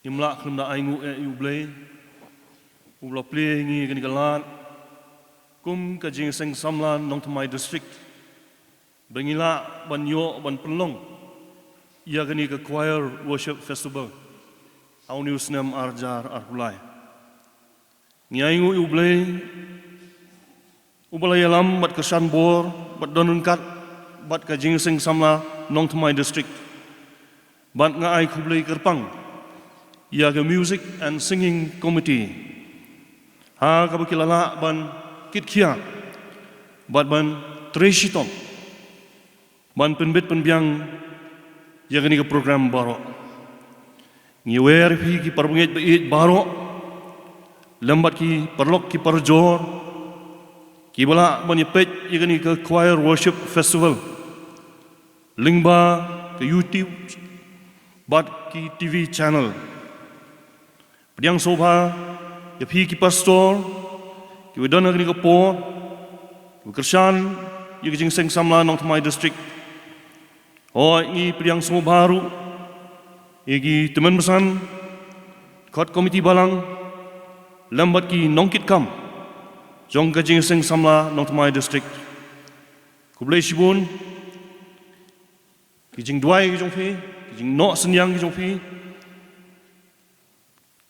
imla khum da aingu ublei ubla play ngi gani galat kum ka jing seng samlan nong thamai district bengila banyo ban penlong ia gani ka choir worship festival au news nam arjar arpulai ngi aingu ublei ubla yalam bat kesan bor bat donun kat bat ka jing seng samla nong thamai district bat nga ai khublei kerpang ia ke music and singing committee ha ka bakilala ban kitkhia bat ban treshitom ban penbit penbiang ia ke ni ke program baro ngiwer hi ki parbungit bait baro lambat ki perlok ki parjor ki bala ban yepet ia ke ni ke choir worship festival lingba ke YouTube bat ki TV channel Pediang Sobha, ya pi ki pastor, ki wedana ni ko po, ki kersan, ya ki jing seng samla nong thamai district. Oh, ni pediang Sobha ru, ya ki teman besan, kot komiti balang, lambat ki nongkit kam, jong ka jing seng samla nong thamai district. Kublai shibun, ki jing duai ki jong pi, ki jing no senyang ki jong pi,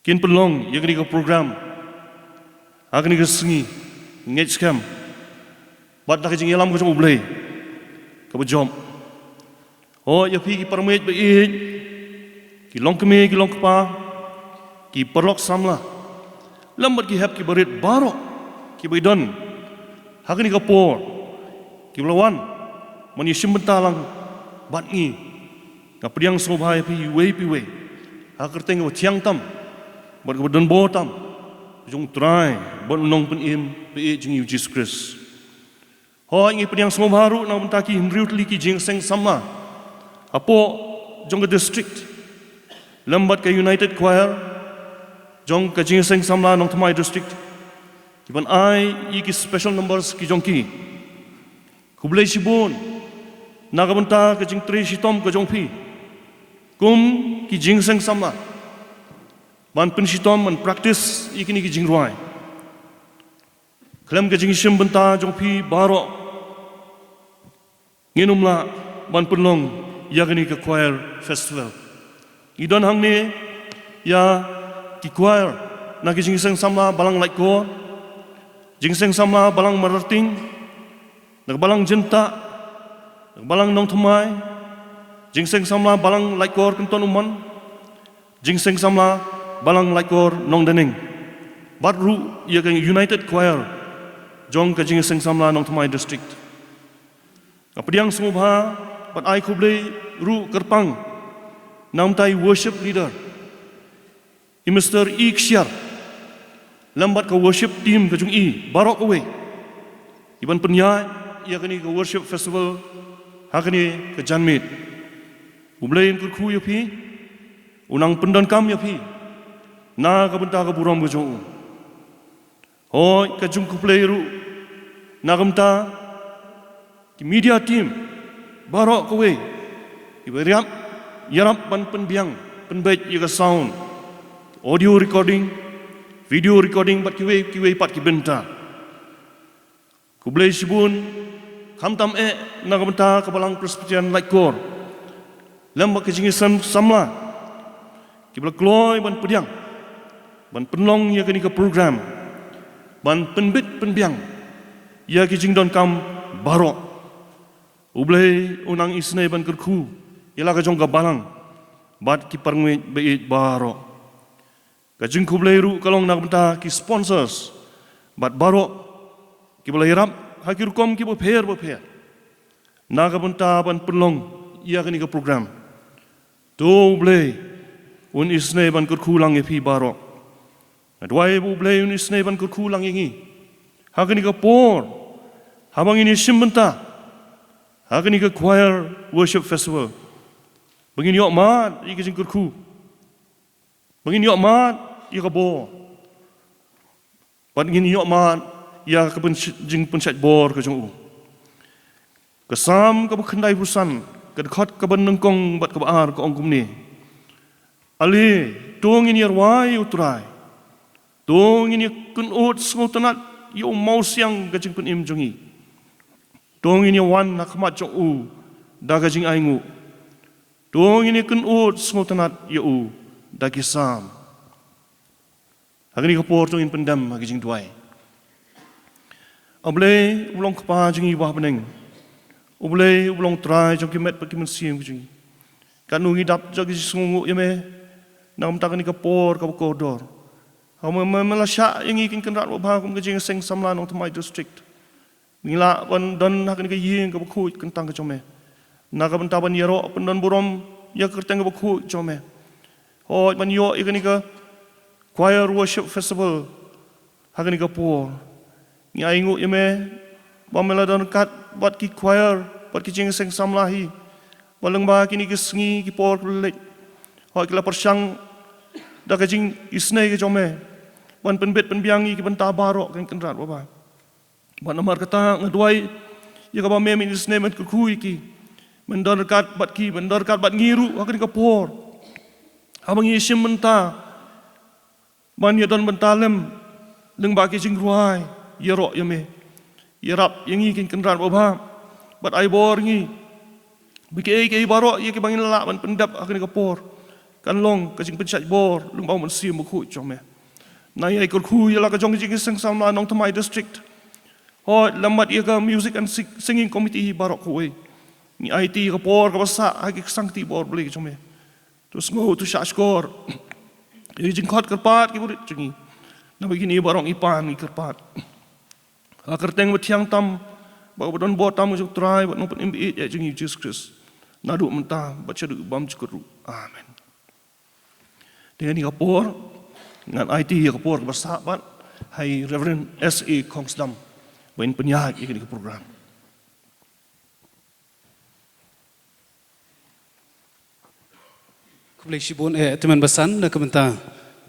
Kin pelong, ia kini ke program, agni ke sengi, ngej skam, bat dah kejeng yalam kejeng ublei, ke bejom. Oh, ia pi ki permit beit, ki long kemi, ki long kepa, ki perlok samla, lambat ki hap ki berit barok, ki beidon, agni ke por, ki belawan, menyishim bentalang, bat ni, kapediang Sobha ia pi wei, agar tengok tiang tam. Buat kebetulan botam, jong try, buat menong penim, be jing Jesus Christ. Ho ingi pediang semua baru nak mentaki hindriut liki jing seng sama. Apo jong ke district, lambat ke United Choir, jong ke jing seng sama nong thamai district. Iban ai iki special numbers ki jong ki. Kublai shibun, naga benta ke jing tri shitom ke jong pi. Kum ki jing seng sama. Ban penshitom man practice ikini ki jingruai. Kelam ke jingshim benta jong pi baro. Nginumla ban penlong ya gani ke choir festival. Idon hang ni ya ki choir na ki jingseng samla balang like ko. Jingseng samla balang mararting. Nag balang jenta. Nag balang nong thamai. Jingseng samla balang like ko kenton uman. Jingseng samla balang laikor nong dening batru ia ke United Choir jong ke jing seng samla nong thamai district kapediang semua bat ai khublei ru kerpang nam tai worship leader i Mr. Iksyar lambat ke worship team ke jung i barok away iban penya ia ke ni ke worship festival hakani ke janmit ublei ke khu ya pi unang pendon kam ya pi na ka benta ka buram ka jong hoi ka jung kuplei ru na kamta ki media team barok kowe iberiam yarap ban penbiang penbait ya ka sound audio recording video recording bat kiwe pat ki benta kublei sibun kamtam na ka benta ka balang presbyterian laikor lamba ka jingisan samla ki bla kloy ban pediang ban penlong ia kini ke program ban penbit penbiang ia ki jingdon kam barok ublei unang isne ban kerku ila ka jong ka balang bat ki parngwe beit barok ka jing kublei ru kalong nak benta ki sponsors bat barok ki boleh rap hakir kom ki bo pher na ka benta ban penlong ia kini ke program tu ublei un isne ban kerku lang pi barok Adwai bu blay unis ne ban kurkulang ingi. Hakani ka por. Habang ini simbenta. Hakani ka choir worship festival. Bangin yok mat iki jing kurku. Bangin yok mat ika bo. Bangin yok mat ya ka jing pencet bor ka jong u. Kesam ka bekendai busan, ka dekat ka ban nengkong bat ka baar ka ong kumni. Ali tuang ini arwai utrai. Tuang ini kun ut sengotanat yo mau siang gajing pun im jongi. Tuang ini wan nakmat jong u da gajing aingu. Tuang ini kun ut sengotanat yo u da kisam. Agni kapor tungin pendam gajing duai. Oblay ulong kapa jongi wah beneng. Oblay ulong trai jong kimet pakimen siam gajing. Kanungi dap jagi sungu yeme nam takani kapor kakodor. Kamu melasyak yang ikin kenrat wabah kum kejing seng samlan ong Tamai district. Nila ban dan hakani ke ying ke bakhu kentang ke jome. Naga bentaban yero pendan burom ya kerteng ke bakhu jome. Oh ban yo ikani ke choir worship festival hakani ke por. Ni aingu yeme bamela dan kat bat ki choir bat ki jing seng samlahi. Balang ba kini ke sengi ki por lek. Ho kila persang da kajing isnai ke jome ban penbet penbiangi ke benta barok kan kenrat bapa ban amar kata ngadwai ya ka ba mem isnai men kui ki mendor kat bat ki mendor kat bat ngiru akan ke por abang isim menta ban ya don bentalem leng ba ki jing ruai ya ro ya me ya rap yang kan kenrat bapa bat ai bor ngi bike ke barok ya ki bangin la ban pendap akan ke por kan long kajing pencet bor lung bau mensi mukhu jome nai ai kurku yala ka jong jing seng samla nong Tamai district ho lambat ia ka music and singing committee barok kuwe ni IT ka por ka basa agi sangti bor beli jome terus ngo tu syashkor ia jing khot kerpat ki burit jingi na begini barong ipan ni kerpat akerteng betiang tam bau bodon bot tam juk try bot nopet imbi ya jingi Jesus Christ nadu mentah baca du bam cukuru amen. Dengan ni kapor, dengan IT kapor bersahabat, hai Reverend S.A. Kongsdam, bain penyahat ini ke program. Kublai sibun teman besan nak kementa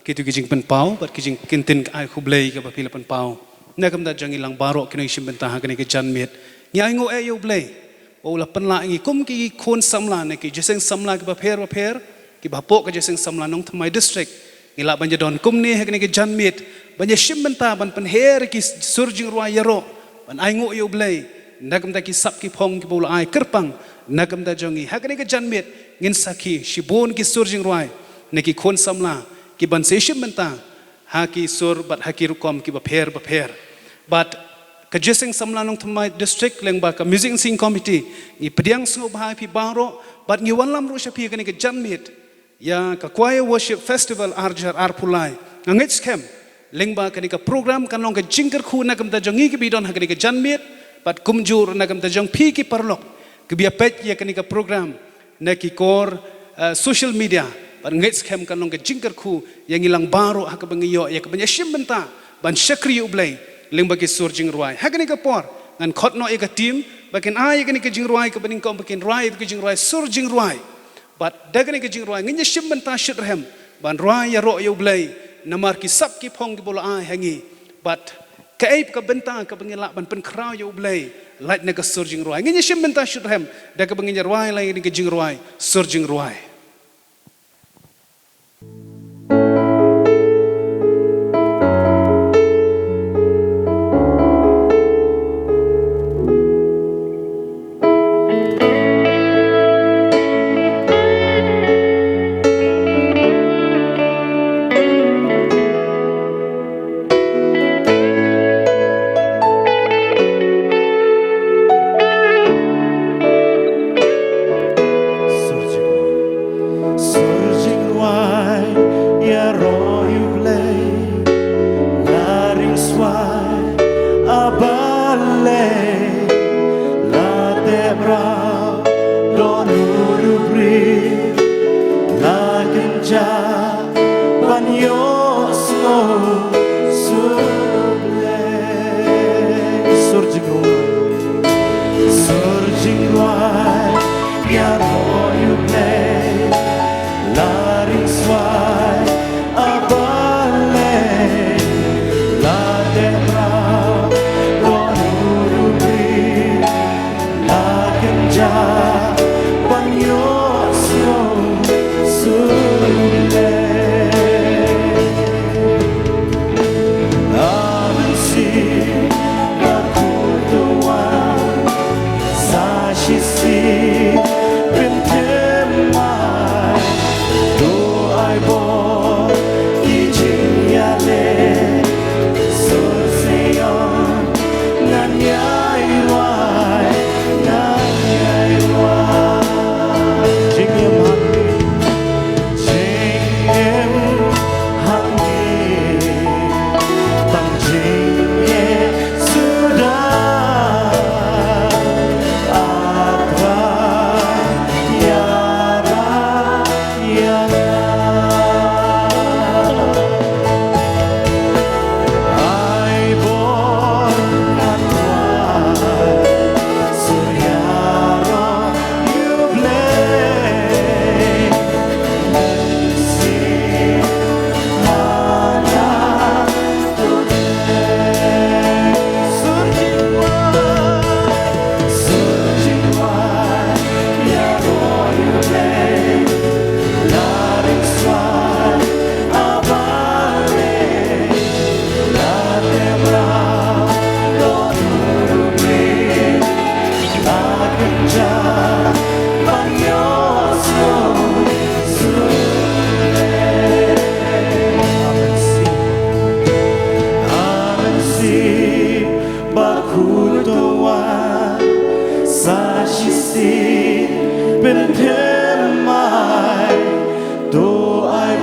kitu kijing penpau, bat kijing kintin ai kublai ke bapila penpau. Nak kementa jangi lang barok kini sim bentah kini ke janmit. Nyai ngo yo blai. Ola penla ngi kum ki kon samla ne ki jeseng samla ke baper ki bapok ke jeseng samla nong Tamai district ngila banja don kum ni hakni ke janmit banja shimmenta ban penher ki surjing ruai yaro ban aingo yo blai nagam ta ki sap ki phong ki bola ai kerpang nagam ta jongi hakni ke janmit ngin saki shibon ki surjing ruai ne ki kon samla ki ban se shimmenta ha ki sur bat haki rukom ki baper but ke jeseng samla nong Tamai district leng ba ka music and sing committee ni pediang sungu bahai pi baro but ni wan lam ru shapi hakni ke janmit ya ka choir worship festival arjar arpulai ngit scam lengba kanika program kan long ka jingker khu na kam ta jongi ki bidon ha kanika janmit pat kumjur na kam ta jong phi ki parlok ke bia pet ya kanika program na ki kor social media pat ngit scam kan long ka jingker khu yang ilang baro ha ka bangiyo ya ka banya shimbenta ban shakri ublai lengba ki surjing ruai ha kanika por ngan khotno e ka team bakin ai kanika jing ruai ka baning kom bakin ruai ki jing ruai surjing ruai but dagani ke jing ruai nginya shimbenta shitrhem ban ruai ya ro yo blai namar ki sap ki phong ki bola ai hangi but kaib ka benta ka bangila ban pen krau yo blai light na ka surjing ruai nginya shimbenta shitrhem daga banginya ruai lai ni ke jing ruai surjing ruai Banyo so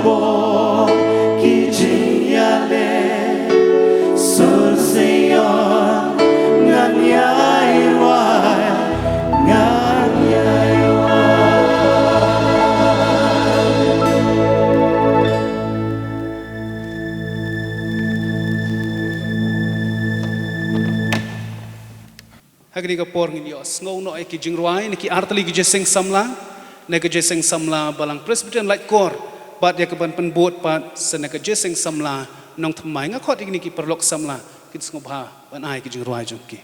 po kijiyale sul Señor ngan yai wai ngan yai Hagni ka por ngin yos ngau no ai ki jingruai ni ki artali ki jeseng samla na ka jeseng samla balang Presbyterian light core pat ya ka ban pen buat pat sana ka jeseng samla nong thamai nga khot igni ki perlok samla ki ngop ha ban ai ki jingruai jong ki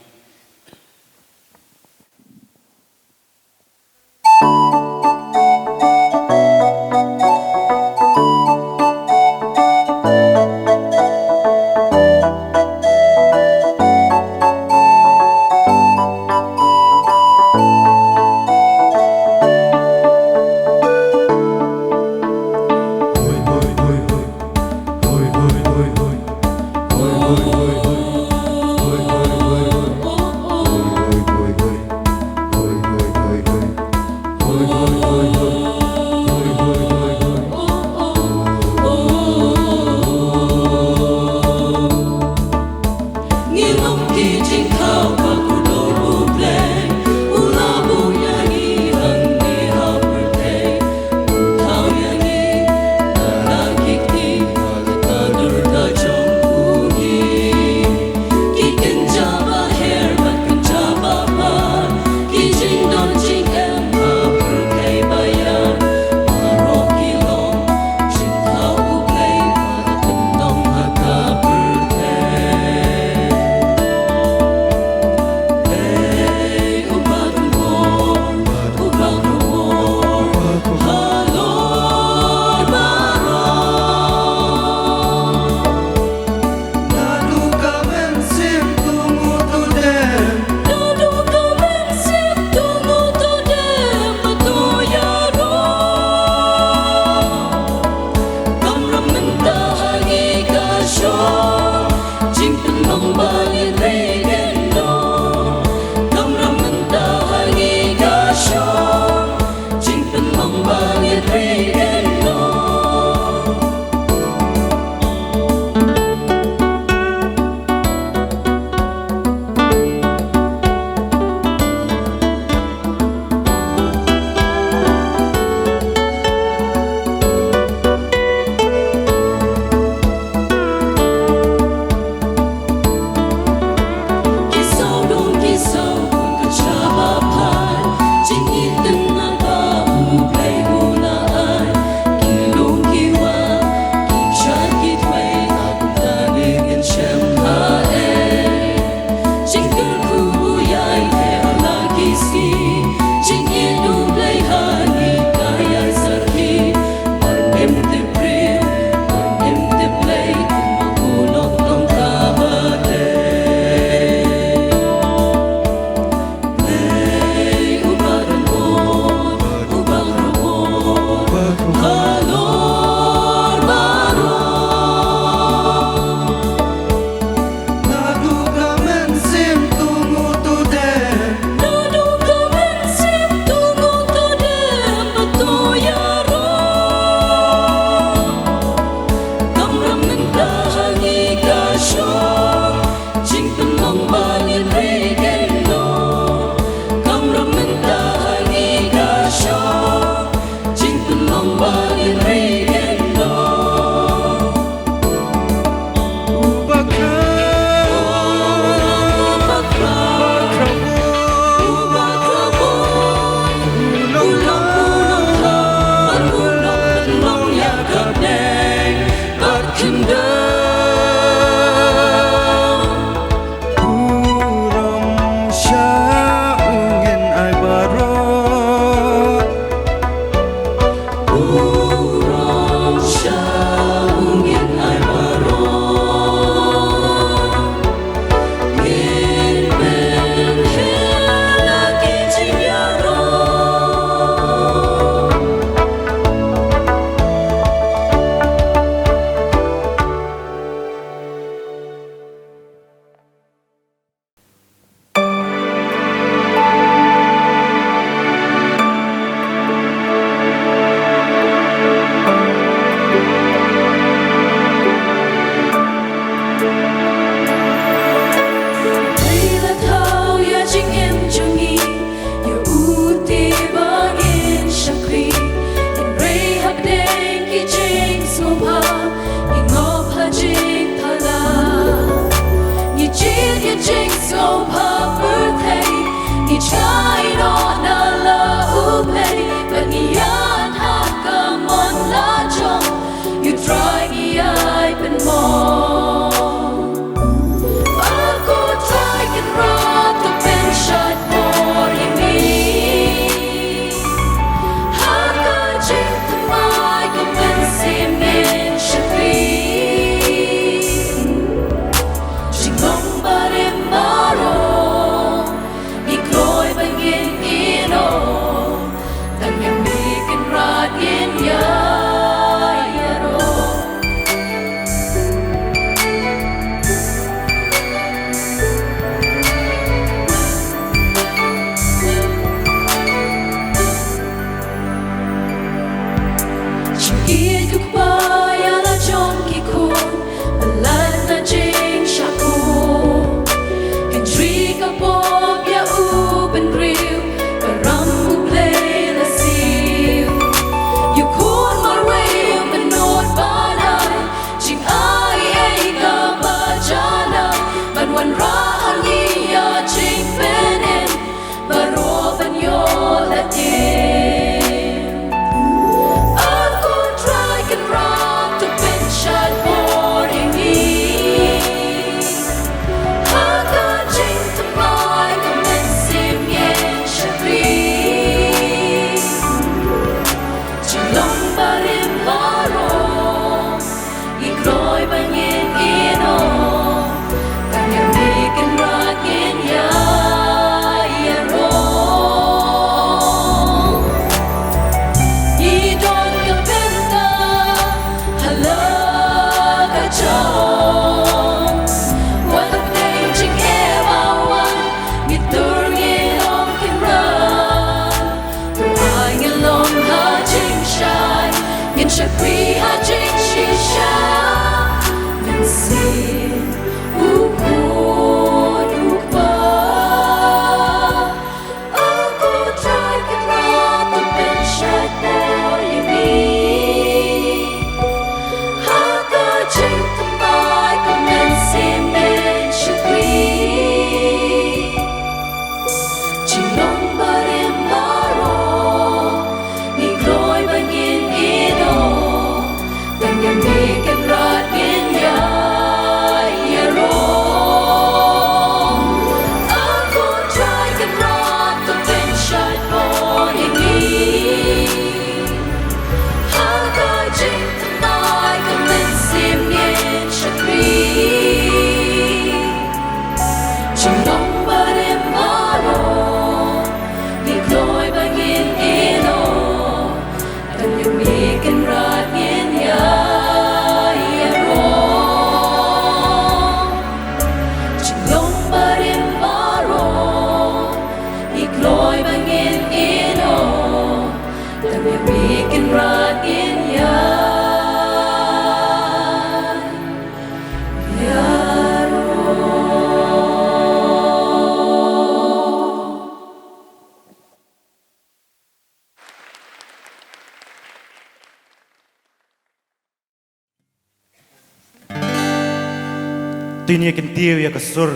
Tuy nhiên cái tiêu ya cái sur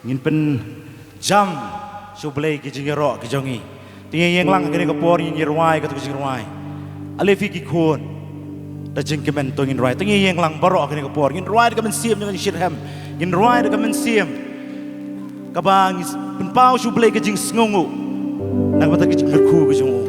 nhìn pen jam sublei cái jing ro cái jongi tuy nhiên yang lang cái por nhìn ruai cái tu jing ruai alefi cái khuôn ta jing cái men tu nhìn ruai tuy nhiên yang lang baro cái por nhìn ruai cái men siam dengan shirham nhìn ruai cái men siam cái bang pen pau sublei cái jing sngongu nak bata cái jing khu cái jongu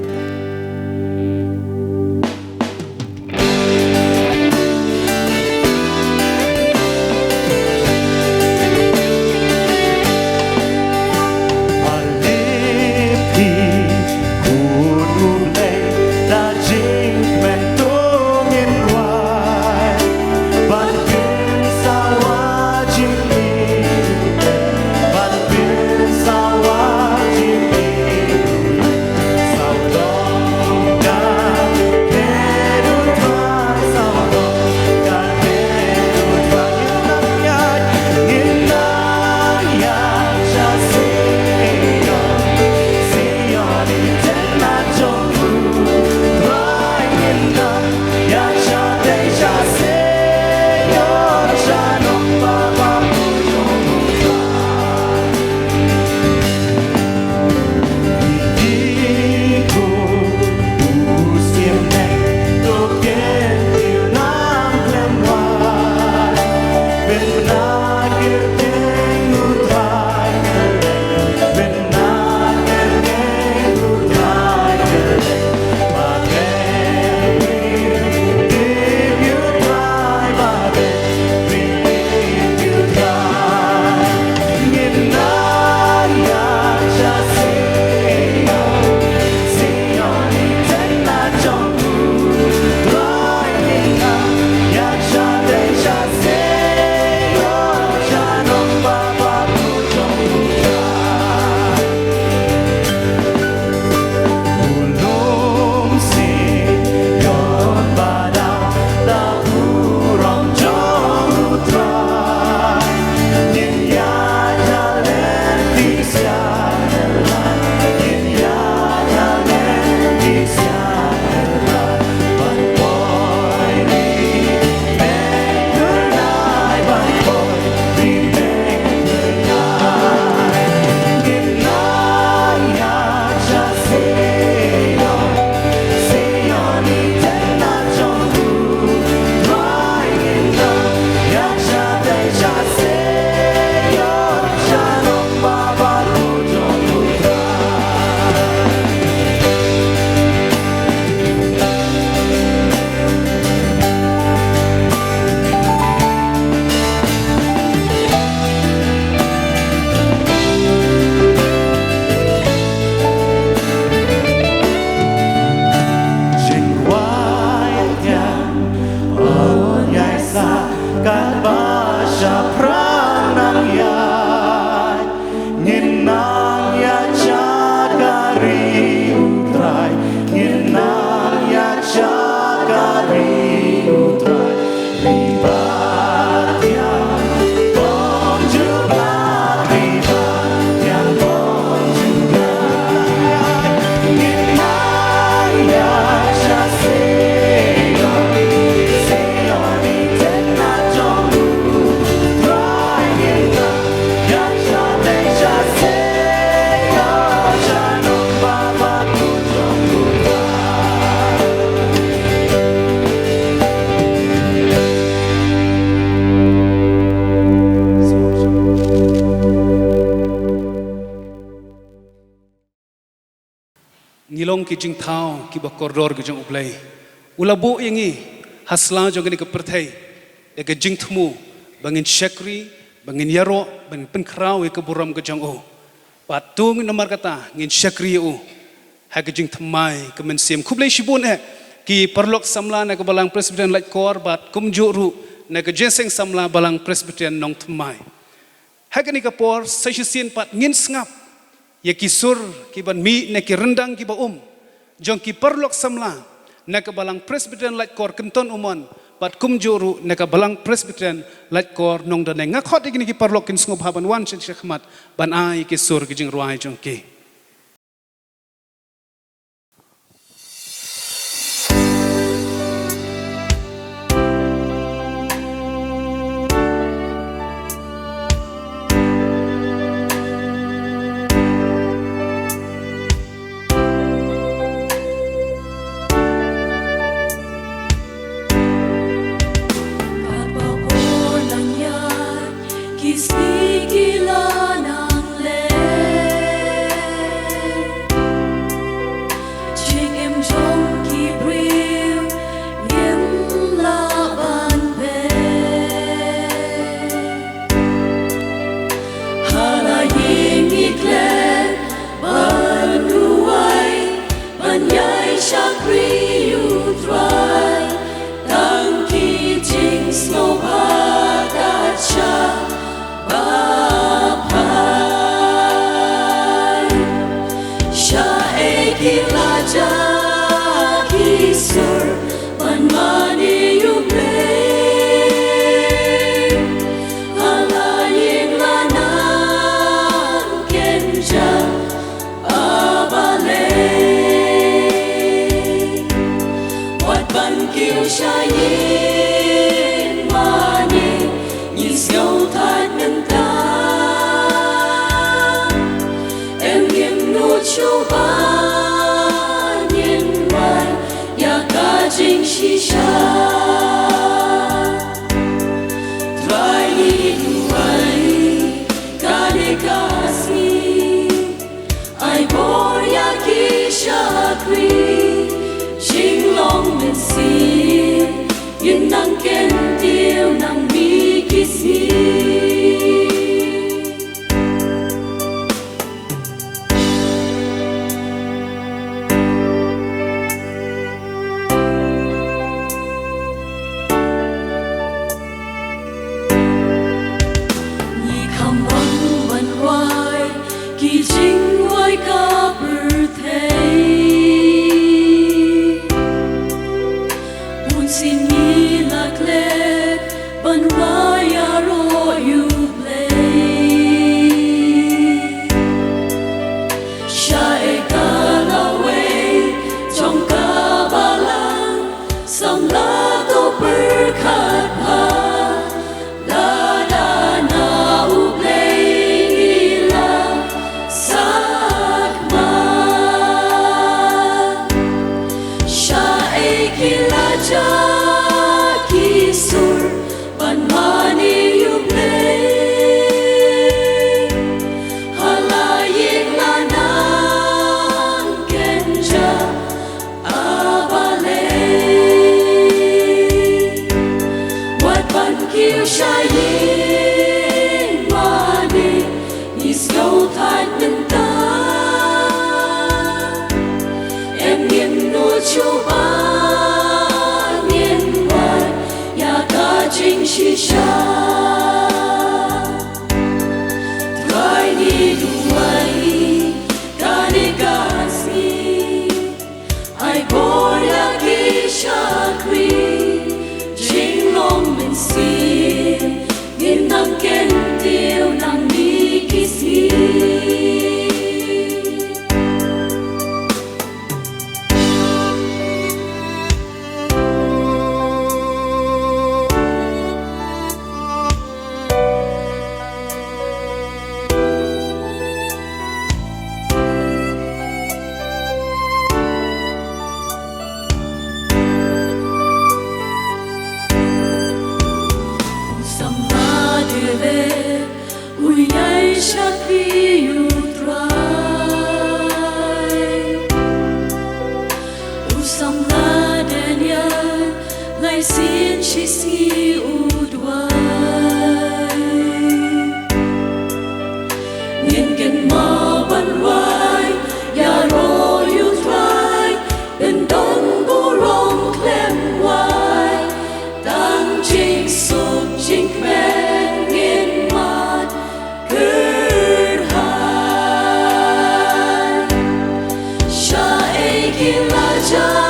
kilong ki jing thao ki ba koridor ki jong ublay ulabu yangi hasla jong ni ka perthai de ka jing thmu bangin shakri bangin yaro bangin penkrau ke buram ke jong o patung nomor kata ngin shakri o ha ka jing thmai ka men sim khublai shibun ki perlok samla na ka balang presbyterian lait kor bat kumjuru na ka jenseng samla balang presbyterian nong thmai ha ka ni ka por session pat ngin sngap ya kisur ki ban mi na ki rendang ki ba jong ki perlok samla na ka balang presbyterian lait kor kenton umon pat kumjuru na ka balang presbyterian lait kor nong da nga khot ki perlok kin sngop haban wan chen shekmat ban ai ki sur ki jing ruai jong ki em nghiêng nua chu ba nghiêng xin chỉ si u đoài nhìn gần mơ bần hoài ya ro yêu thoại bên đông bu rong klem hoài tăng chính sụp chính men nghiền mặt cơn hai cha ấy kia là cha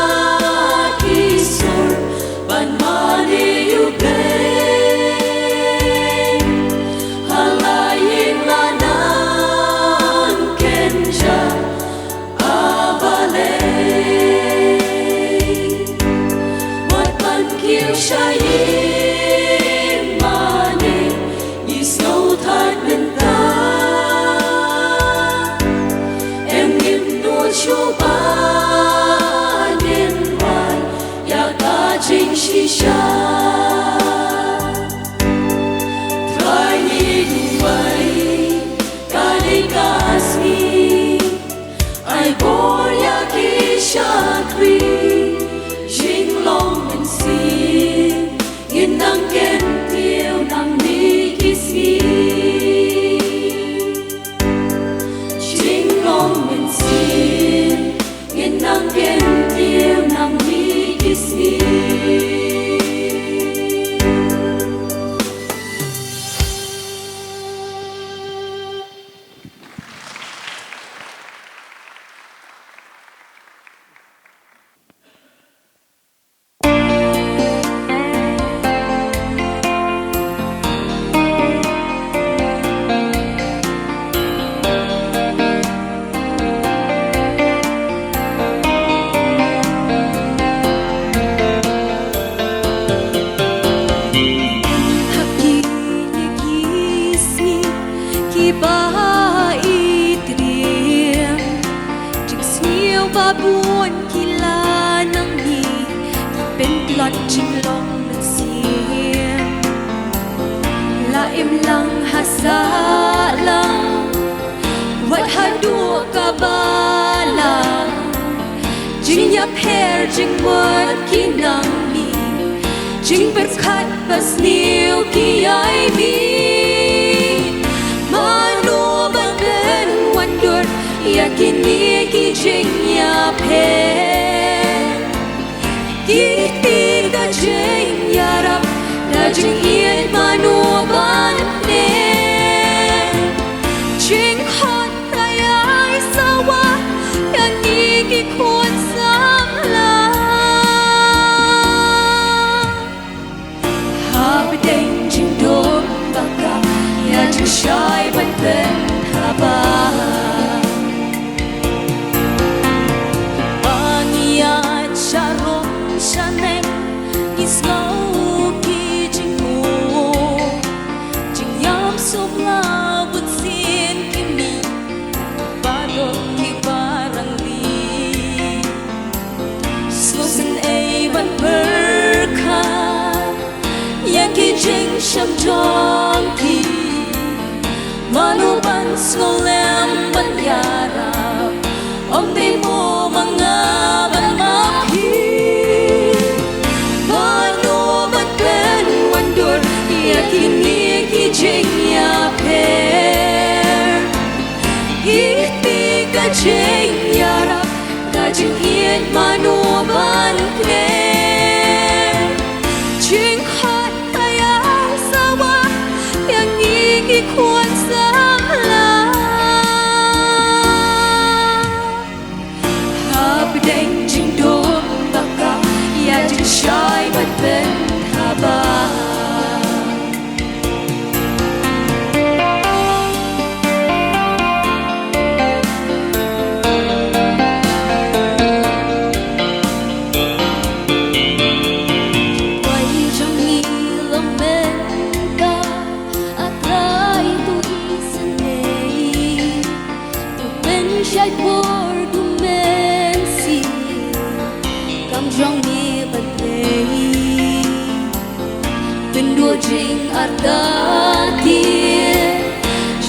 jing atati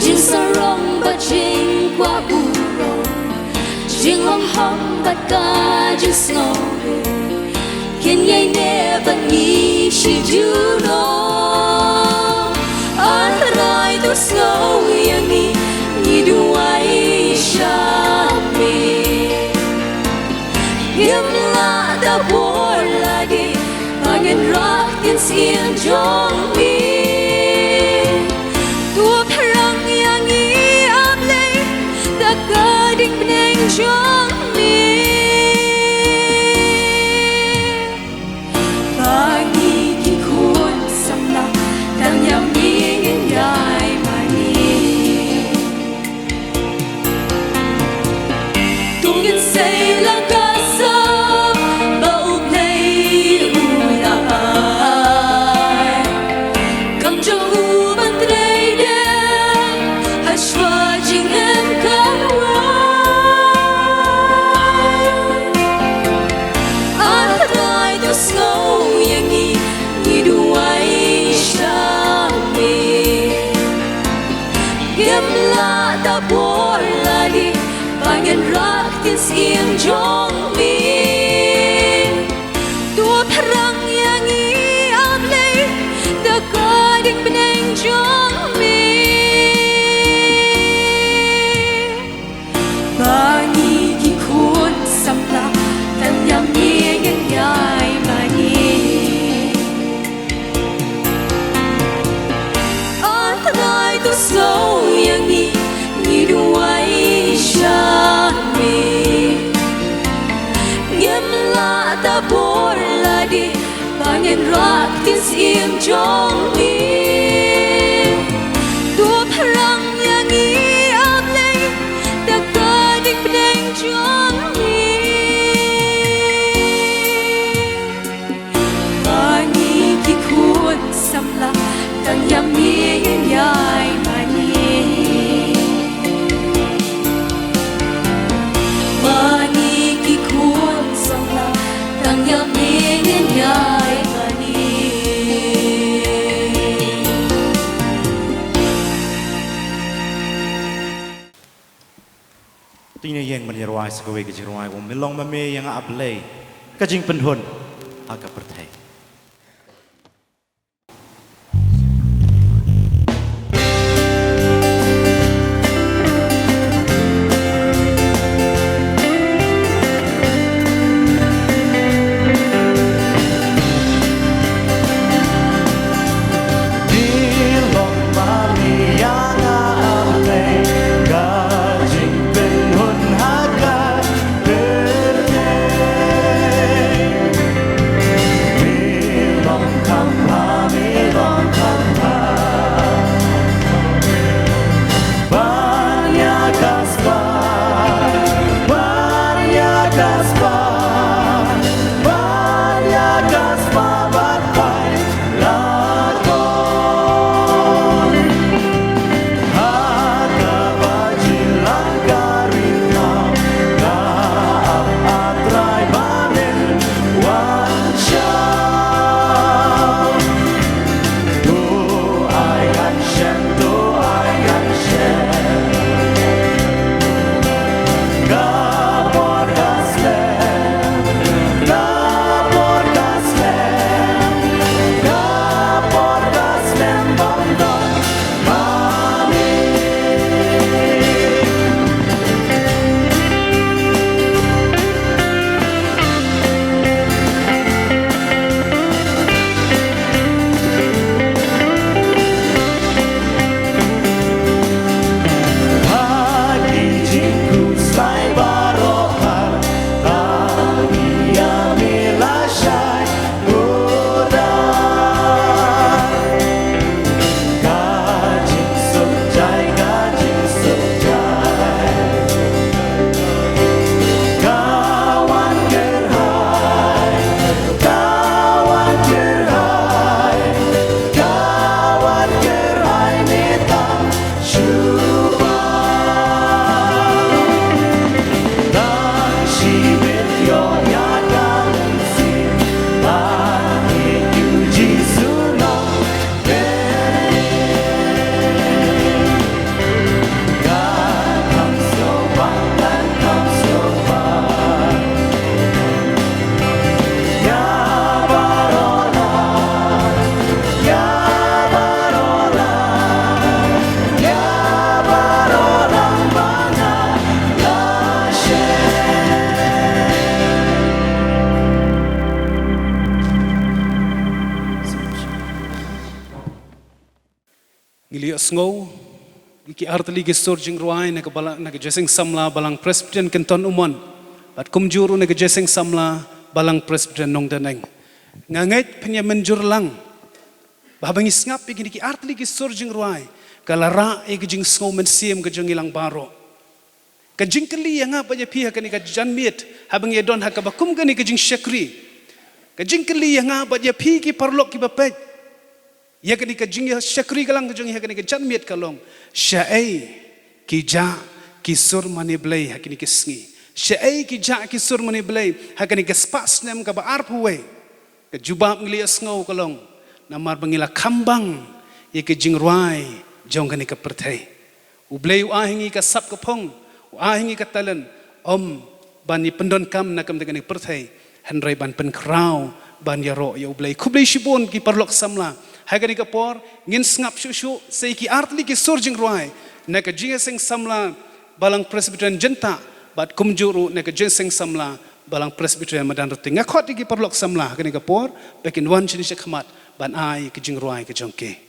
jing sarong ba jing qua burong jing long hong ba ka jing snow kin yai ne ba ni you know an rai to snow yang ni duai shami yam la da bor la di angin rock in siang jong mi tua perang yang ni ablay da gading beneng jong mi siang jong mi tua perang yang i ablay da gading beneng jong mi bani ki kun samla tan yam ni ngen yai mani antai tu slow yang ni duai sha ta bor la di bangin rock tin siang jong mi tua perang yang i ablay da gading beneng jong mi bani ki kun samla tan yam mi yai mani bani ki kun samla yang ingin yai mani tina yang menyeruai sekowe kejeruai melong mame yang ablay kajing penhun agak pertai Be ngili asngo ki artli ki surjing ruai na kabala na jesing samla balang presbyterian kenton umon bat kumjuru na jesing samla balang presbyterian nong daneng ngangait penyamanjur lang babangi ngap igini ki artli ki surjing ruai kalara e gijing sngo men siem gijing ilang baro kajing kali yang apa je pihak ni ka janmiet habang ye don hakabakum gani kajing syakri kajing kali yang apa je pi ki parlok ki bapet ya kani kajing syakri kalang kajing ya kani ka janmiet kalong syai ki ja ki sur mani blai hakini ki sngi syai ki ja ki sur mani blai hakani ka spas nem ka ba arpuwe ka jubab ngli asngau kalong namar bangila kambang ye kajing ruai jong kani ka perthai ublei ahingi ka sap ka phong ahingi katalan bani pendon kam nakam dengan perthai handrai ban pen krau ban yaro ya ublei kublei shibon ki parlok samla hagani ka por ngin ngap shushu sei ki artli ki surjing ruai na ka jinga sing samla balang presbyterian jenta bat kumjuru na ka jinseng samla balang presbyterian madan roti ngakot ki parlok samla hagani ka por bekin wan chini khmat ban ai ki jing ruai ka jongke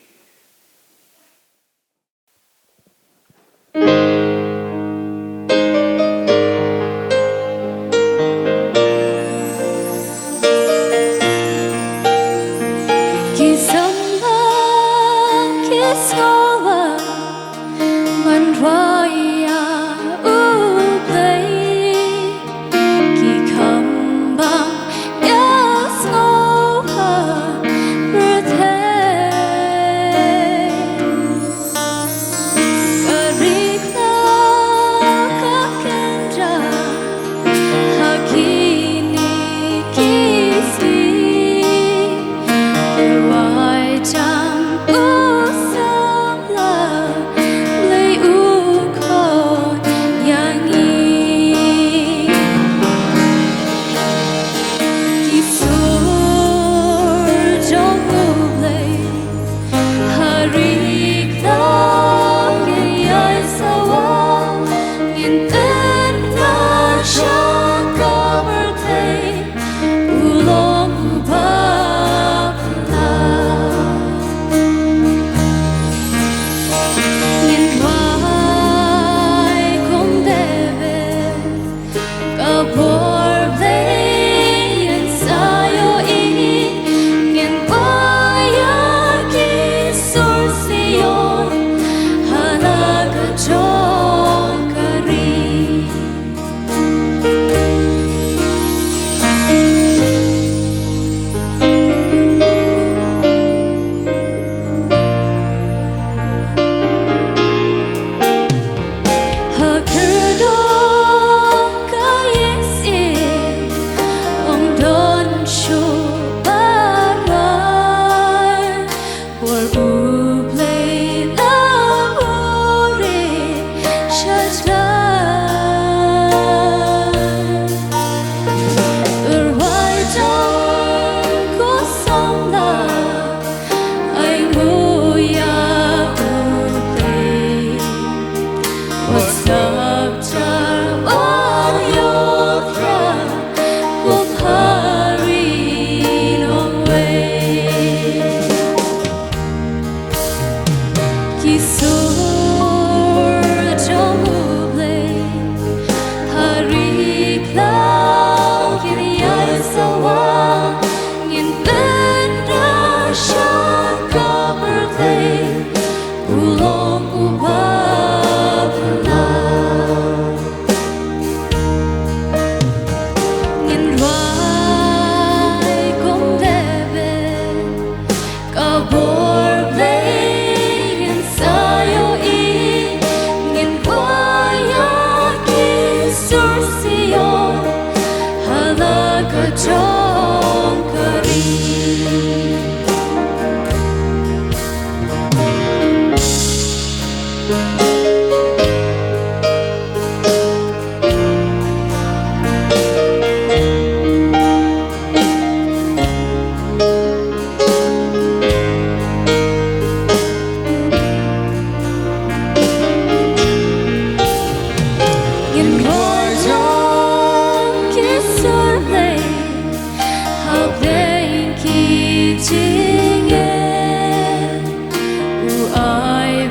I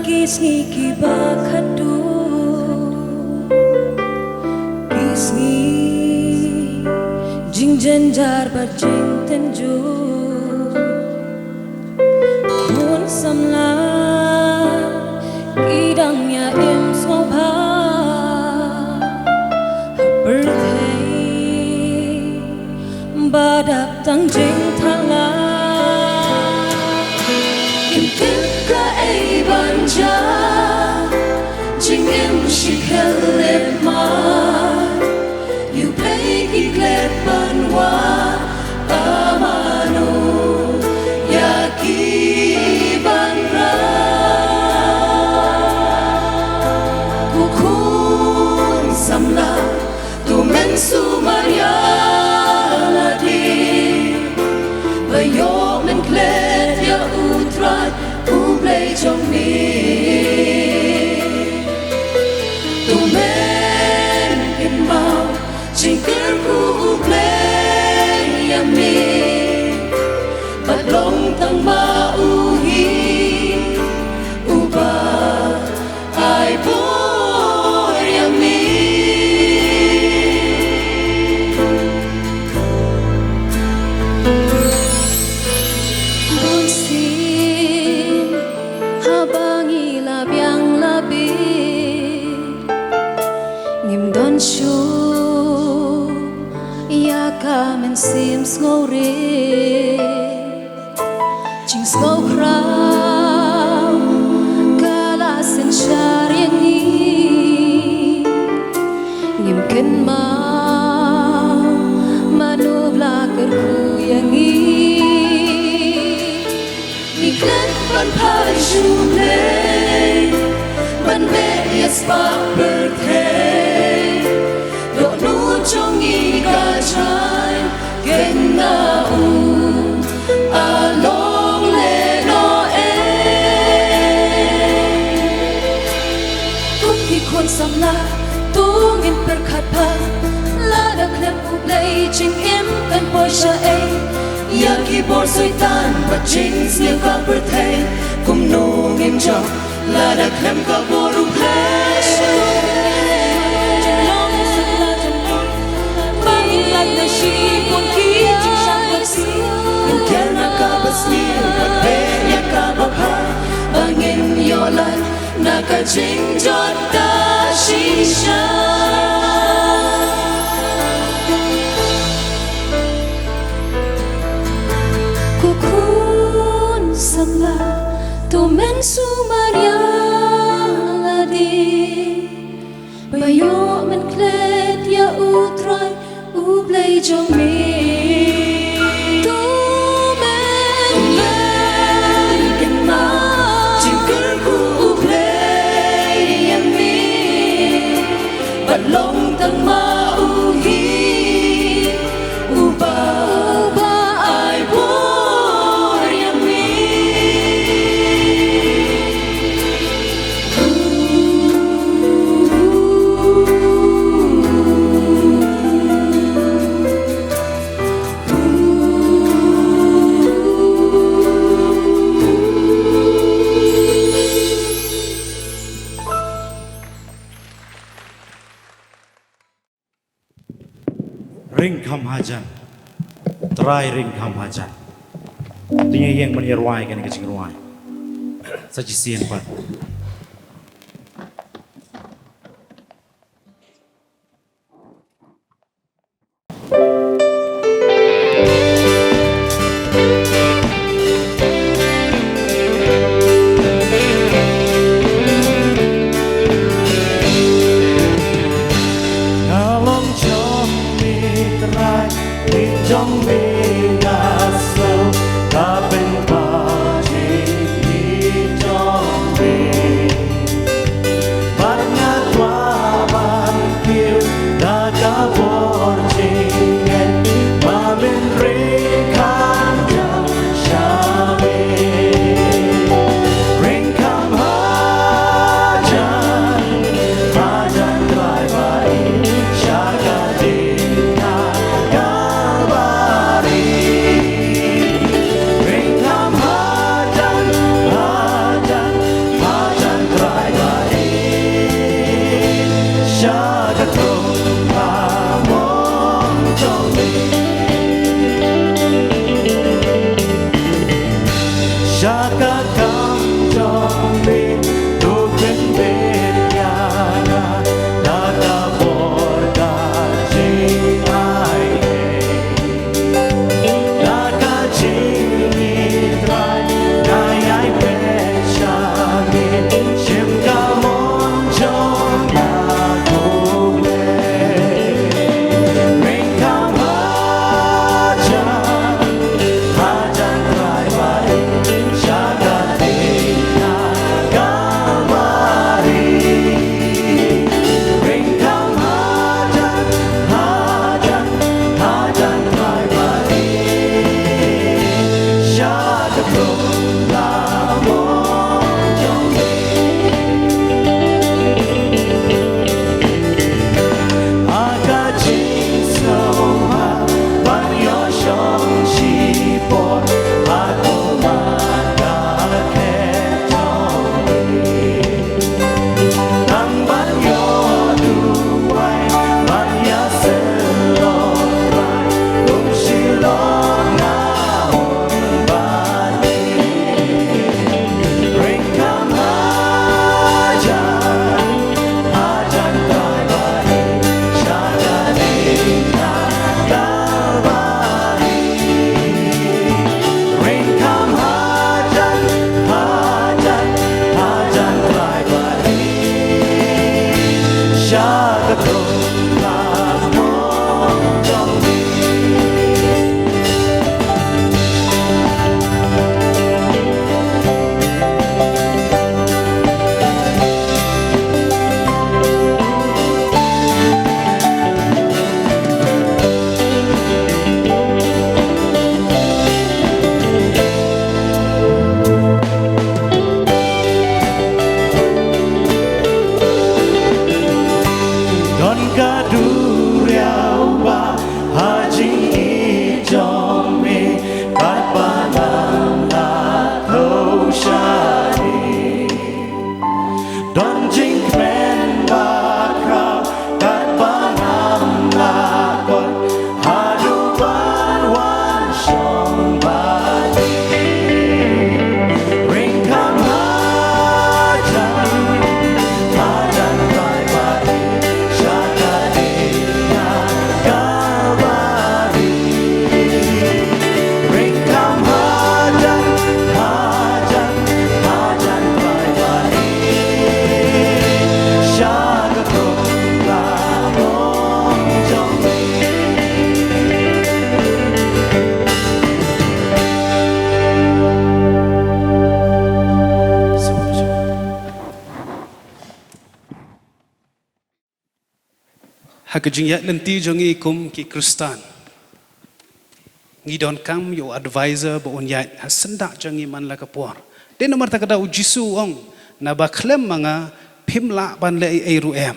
kisni ki bakadu kisni jing janjar ba jing tenju kun samla kidang ya em sobha birthday badak tang jing thala ka ay banja jing em shikhel ma you play ki klep banwa amano ya ki banra kukun samla tu men su maria la di bayo men klet ya utrat play trong mi tu men in mau jing ker ku play ya mi bat long tang ma u hi u ba ai boy ya mi Shu ya kamen sim skore ching sko krau kala sen sharing ni ngim ken ma manubla ker ku yang ni niklet ban phai shu le ban be yes pa birthday trong y ca trái kênh na u a long lệ no e cũng khi khôn sam la tu ngin per khat pa la da klem u play ching em kan boy sha e ya ki bor soi tan but ching sne ka per thei kum no ngim jo la da klem ka bor u play she con ki chi sang bak si in ker na ka basni pat be ya ka ba pha bangin yo la na ka jing jot ta shi sha ku kun samla tu men su maria la di bayo men klet ya utrai play trong mi tu men in ma ching ker ku play em mi bat long tang ma u hi u ba ai boy em mi ring kham hajan try ring kham hajan tinya yang menyeruai kan ke cingruai sajisian pat trong mi ngã sâu ta bên ta chỉ trong mi hakajing ya lenti jongi kum ki Kristan ngidon kam yo advisor bo unyat hasenda jongi man la kapor den nomor takada ujisu ong na baklem mga pimla ban le ai ruem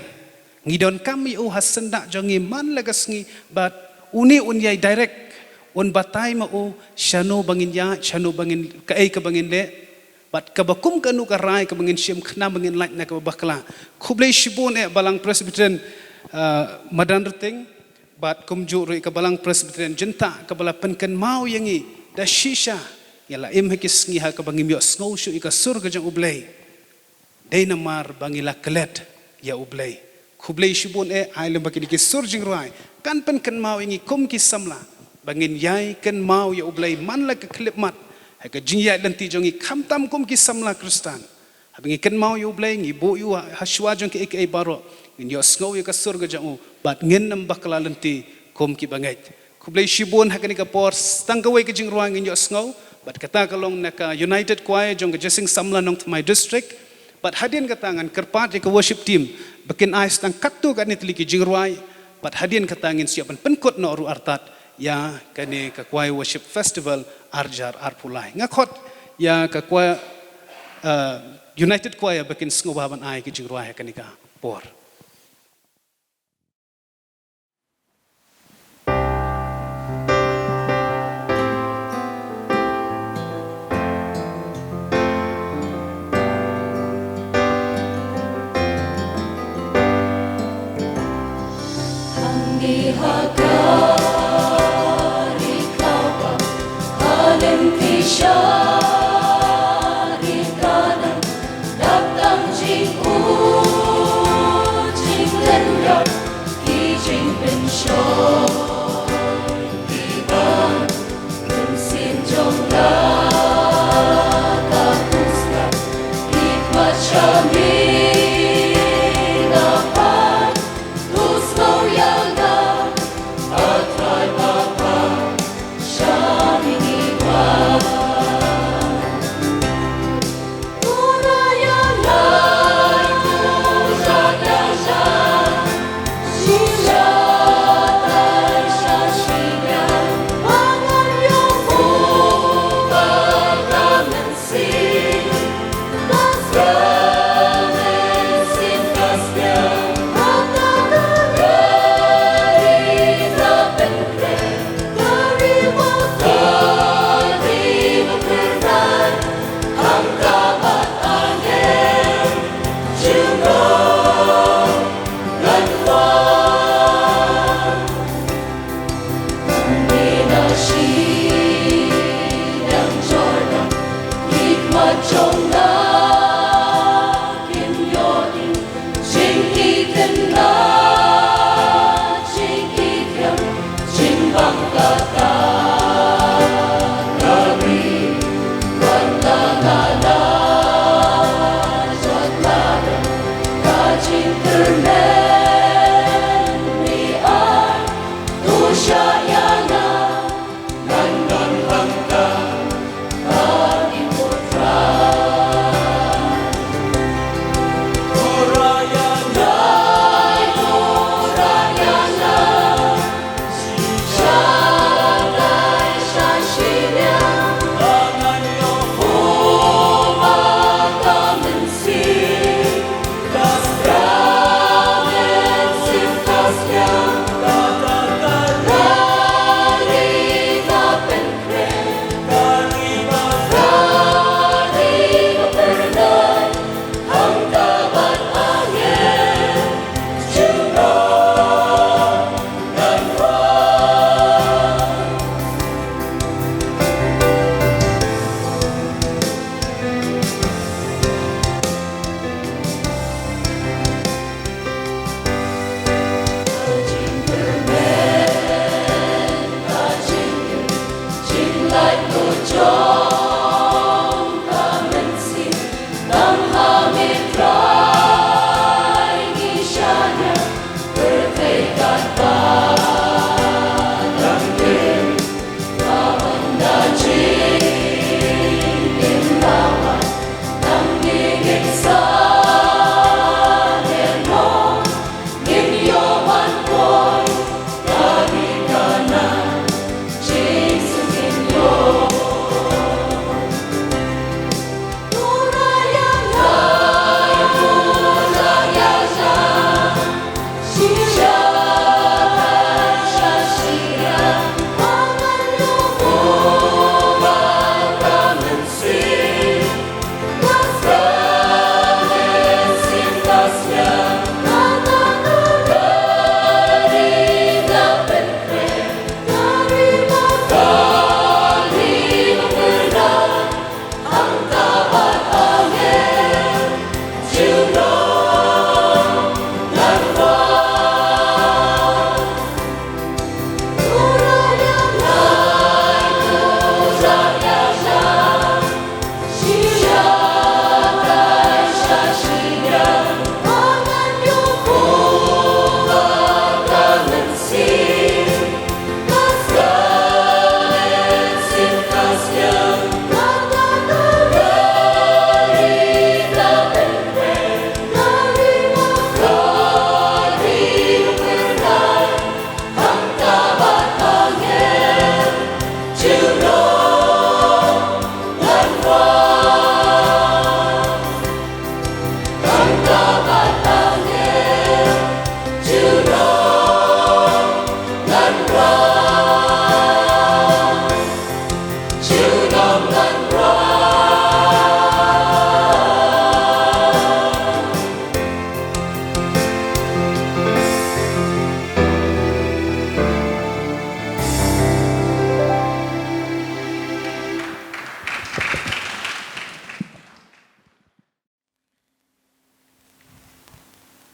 ngidon kam yo hasenda jongi man la gasngi bat uni unyai direct un batay ma o shano bangin ya shano bangin kai ka bangin le bat kabakum kanu karai ka bangin shim khna bangin lait na ka bakla khublei shibon e balang presbyterian madan rting bat kumju roi ka balang presbyterian jenta ka bala penkan mau yangi da shisha yala im hekis ngi ha ka bangim yo snow shu ika sur ka jang ublei dei namar bangila klet ya ublei khublei shibon e aile bakini ki sur jing roi kan penkan mau yangi kum ki samla bangin yai kan mau ya ublei man la ka klip mat ha ka jing ya lenti jongi khamtam kum ki samla kristan habingi kan mau ya ublei ngi bo yu hashwa jong ki ek baro in yo snow ya ka sur ka jang bat ngin nam bakla lenti kum ki bangai kublai shibon hakani ka por tangkawai ka jingruang in yo snow bat kata kalong naka united choir jong ka jesing samla nong my district bat hadin ka tangan kerpat ka worship team bakin ais tang kattu ka ni tiliki jingruai bat hadin ka tangin siapan penkot no ru artat ya kani ka choir worship festival arjar arpulai ngakot ya ka choir united choir bakin snow baban ai ki jingruai hakani ka por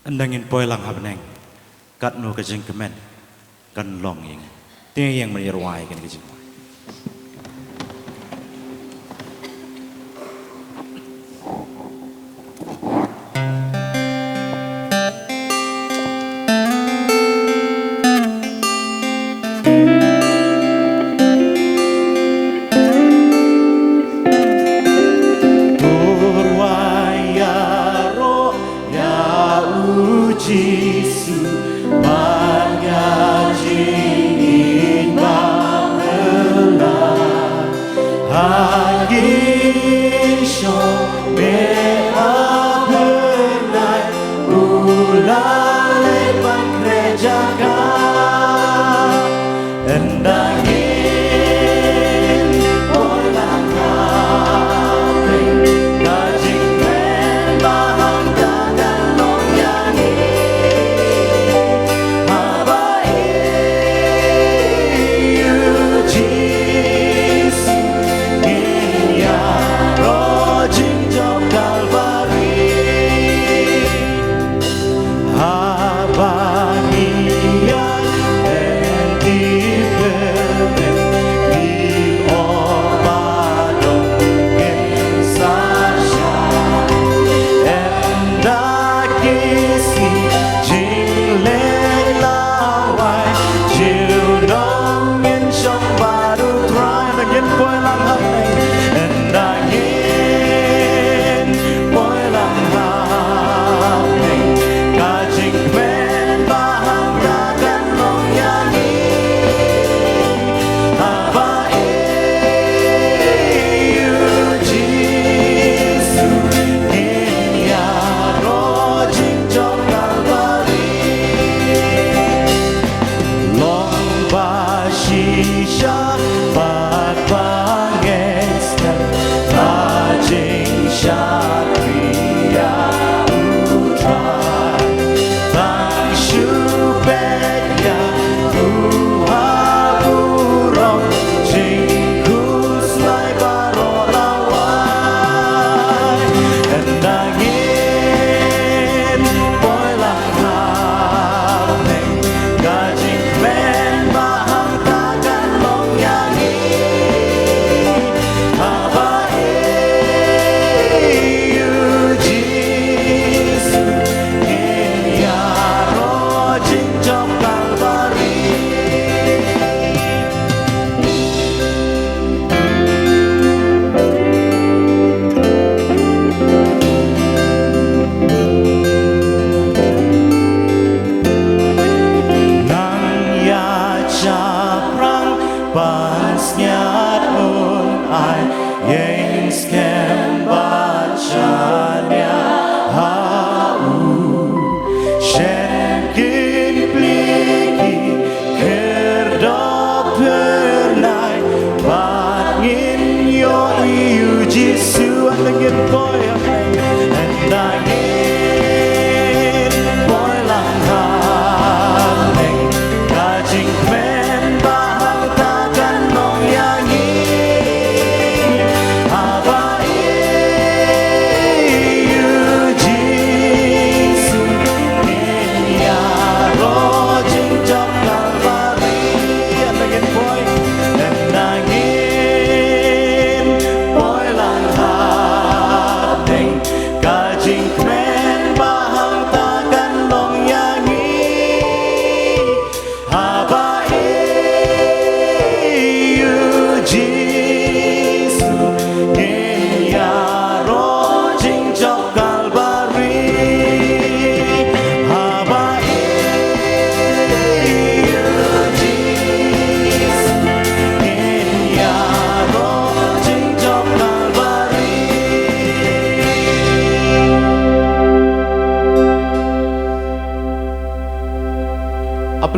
andangin poi lang habneng kat no ka jing kemen kan long yeng ting yeng mani ruai kan ka jing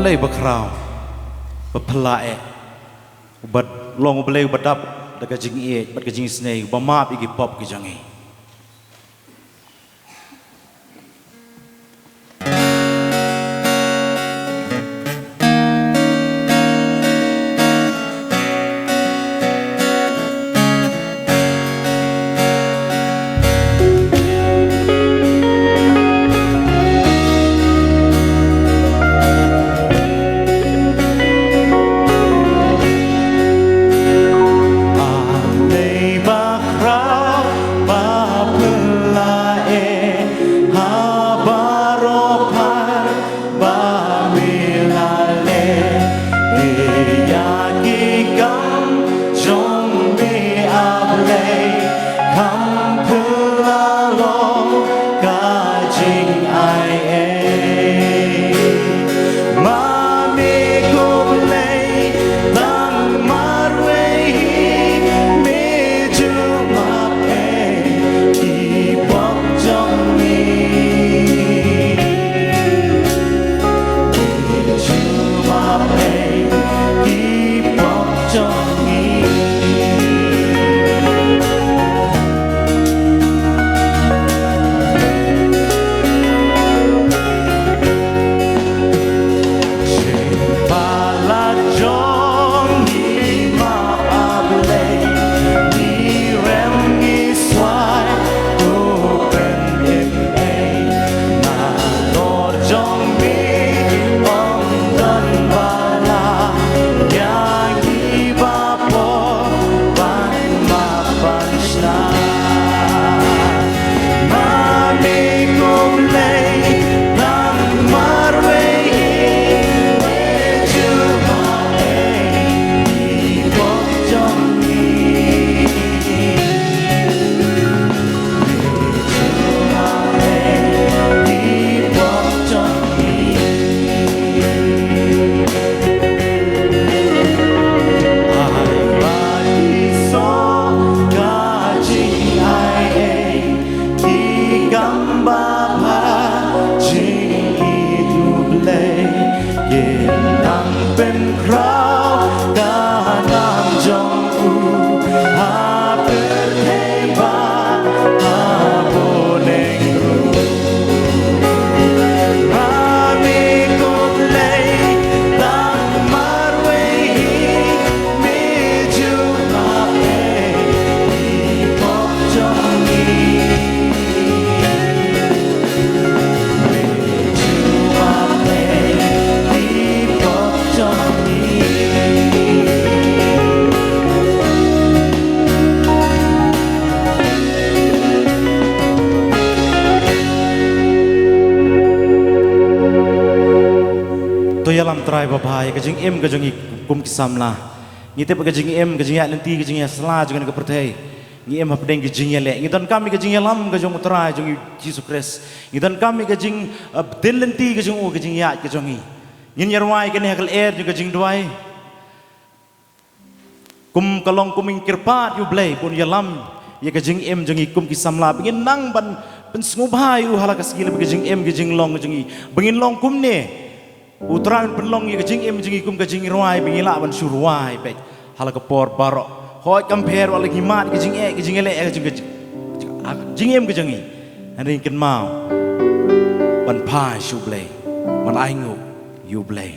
apalai bakrau bapalae ubat long ubalai ubadap daga jing ie bat ka jing snei bamap igi pop ki jangi cả chính ai ấy mà mi cũng lấy tăng mar về mi chưa mà về đi bóc trong mi chưa mà về đi bóc trong mi làm trai bà bài cái chính em cái chính cũng kisam la như thế cái chính em cái chính lên ti cái chính sala cái cái perthei như em hấp đen cái chính lệ như tân kami cái chính lam cái chính trai chính Jesus Christ như tân kami cái chính đến lên ti cái chính cái chính cái chính như nyarwai cái này cái air cái chính duai kum kalong kuming kirpat yu blay pun yalam ya cái chính em chính cũng kisam la begin nang ban pensngubhay u halakas gila cái chính em cái chính long cái chính begin long kum ne Utrain penlong ye kajing em jingi kum kajing ruai bingila ban suruai pek halaka por baro hoi compare wala gimat kajing ele kajing em kajing hari ken mau ban pai sublay ban aingu yublay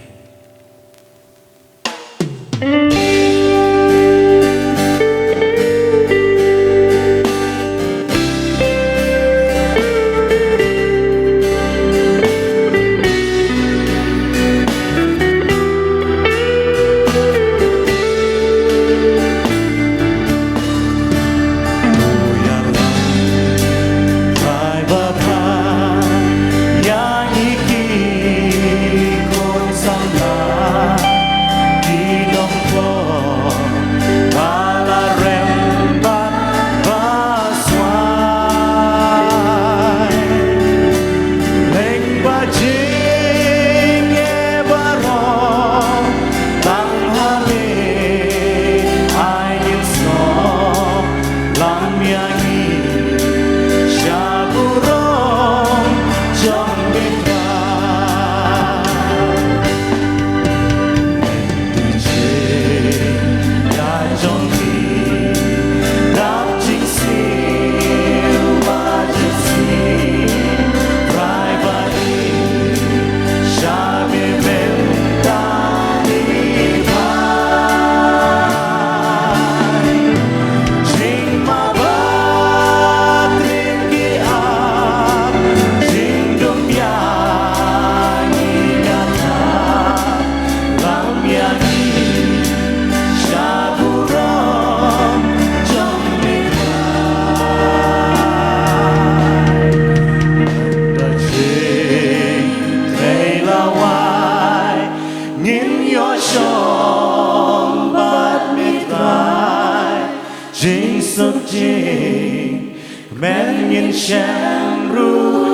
Jing suk jing, men yin shan ru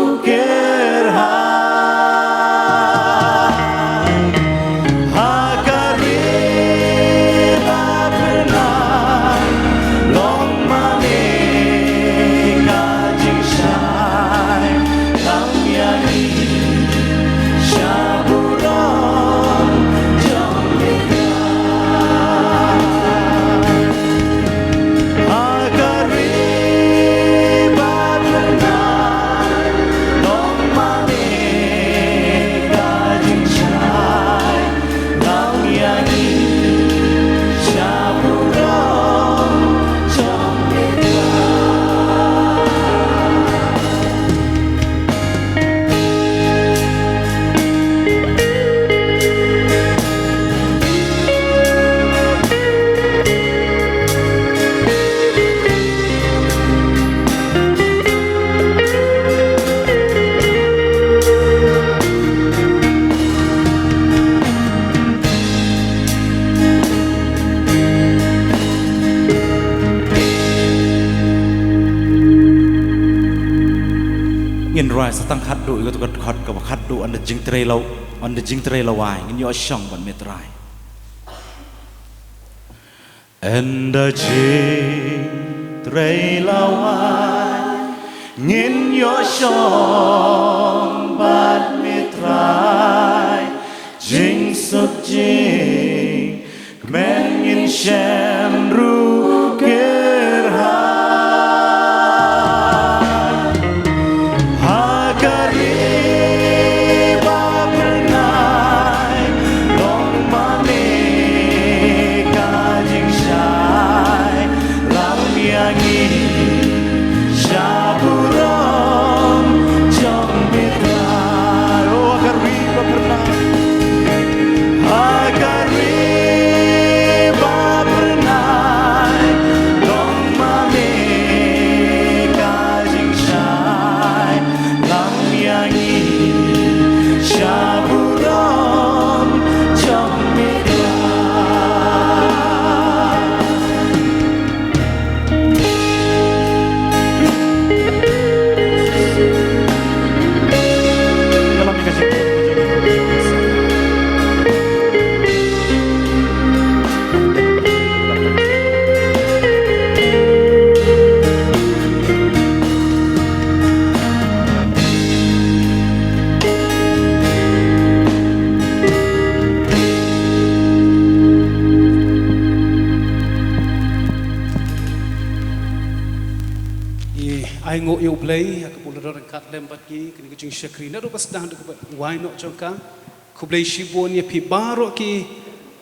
wai satang khaddu iku tukar khot ka khaddu anda jing trei lawai ngin yo shong ban metrai anda jing trei lawai ngin yo shong ban metrai jing suk jing men ngin shem ru kerha ai ngo yêu play ka pula ro kat lem bat ki kini jing shakri na ro pas dah dak why not jongka kublai shibon ye pi baro ki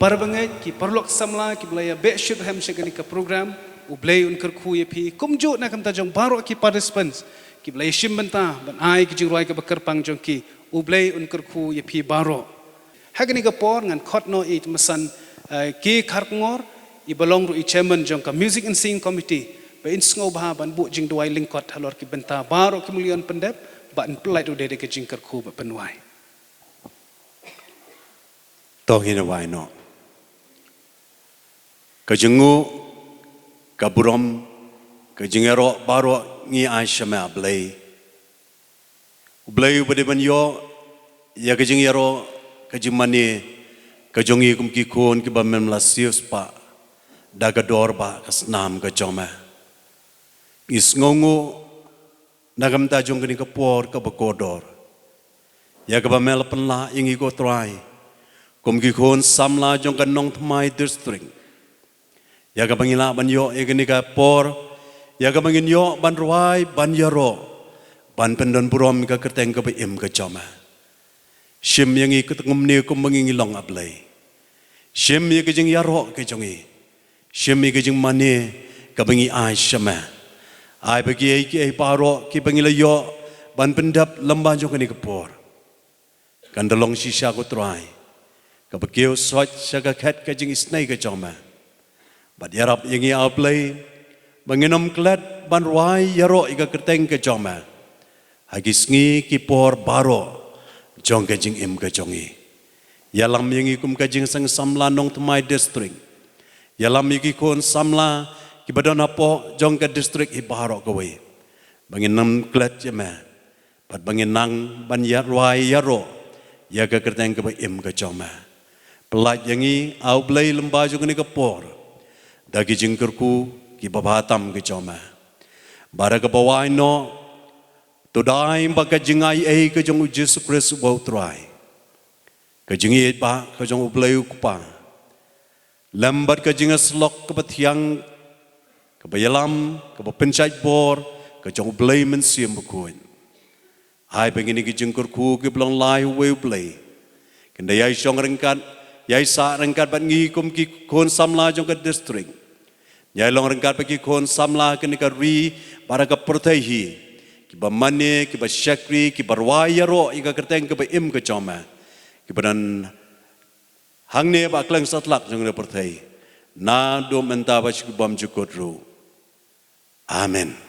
parbangai ki parlok samla ki blaya be shit ham shagani ka program ublay unkar khu ye pi kumjo na kam ta jong baro ki participants ki blaya shim banta ban ai ki jing roi ka bakar pang jong ki ublay unkar khu ye pi baro hagani ka por ngan khot no it masan ki kharngor i belong ru i chairman jong ka music and singing committee ba in sngo ba ban bu jing duai lingkot halor ki benta baro ki mulian pendep ba in plai do de ke jing kar khu ba penwai to hina wai no ka jingu ka burom ka jingero baro ngi aishama blai blai bade ban yo ya ka jingero ka jimani ka jongi kum ki kon ki ba mem la sius pa daga dor ba kasnam ka joma is ngongo nagam ta jong ni ka por ka ba kodor ya ka ba mel panla ingi ko try kum ki kon samla jong ka nong thmai district ya ka bangila ban yo e ni ka por ya ka bangin yo ban ruai ban yaro ban pendon burom ka kerteng ka ba im ka joma shim yang i ketengum ni kum bangi long ablai shim ye ka jing yaro ka jongi shim ye ka jing mane ka bangi ai shama ai bagi ai ki ai paro ki bangi la yo ban pendap lamba jong ka ni ka por kan dalong shisha ko try ka bagio swat saga khat ka jing isnai ka joma bad yarap yang i ablai banginom klat ban ruai yaro i ka kerteng ka joma hagis ngi ki por baro jong ka jing im ka jongi yalam yang ikum ka jing sang samla nong tmai district yalam yiki kon samla ki badana po jong ka district i baro ka we bangin nam klat jema pat bangin nang ban ya ruai yaro ya ka kerteng ka ba im ka joma pelat yang i au blai lemba jong ni ka por dagi jing kerku ki babatam ka joma bara ka bawai no to dai baka jingai ai ka jong Jesus Christ bo try ka jingi ba ka jong ublai ku pa lambat ka jinga slok ka bathiang ka bayalam ka pencai bor ka jong ublai men siam bukuin hai bangini ki jing ku ki blong lai we ublai kenda yai song rengkat yai sa rengkat ban ngi kum ki kon samla jong ka district yai long rengkat ba ki kon samla ka ni ka ri para ka prothai hi ki ba mane ki ba shakri ki barwai ro i ka kerteng ka ba im ka choma ki badan hangne ba klang satlak jong ne perthai na do menta ba shi bam jukot ru amen